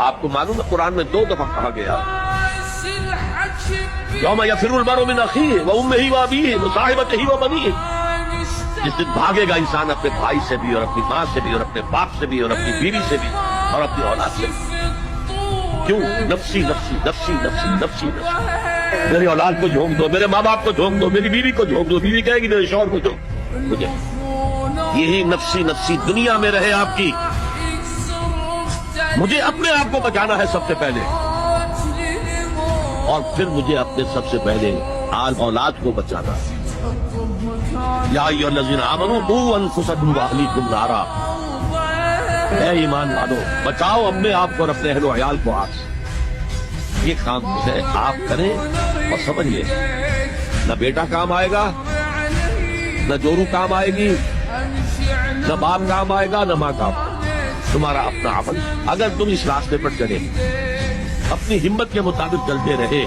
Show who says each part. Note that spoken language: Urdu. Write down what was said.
Speaker 1: آپ کو معلوم ہے قرآن میں 2 دفعہ کہا گیا یوم یفر المرء من اخیہ وامہ وابیہ وصاحبتہ وبنیہ، جس دن بھاگے گا انسان اپنے بھائی سے بھی اور اپنی ماں سے بھی اور اپنے باپ سے بھی اور اپنی بیوی سے بھی اور اپنی اولاد سے بھی۔ کیوں؟ نفسی نفسی نفسی نفسی نفسی نفسی، میری اولاد کو جھونک دو، میرے ماں باپ کو جھونک دو، میری بیوی کو جھونک دو، بیوی کہے گی میرے شوہر کو جھونک مجھے۔ یہی نفسی نفسی دنیا میں رہے آپ کی، مجھے اپنے آپ کو بچانا ہے سب سے پہلے، اور پھر مجھے اپنے سب سے پہلے آل اولاد کو بچانا ہے۔ یا ایھا الذین آمنوا قوا انفسکم واہلیکم نارا، اے ایمان والو بچاؤ اپنے آپ کو اور اپنے اہل و عیال کو آگ سے۔ یہ کام ہے آپ کریں اور سمجھیے، نہ بیٹا کام آئے گا، نہ جورو کام آئے گی، نہ باپ کام آئے گا، نہ ماں کام آئے گا، تمہارا اپنا عمل۔ اگر تم اس راستے پر چلے، اپنی ہمت کے مطابق چلتے رہے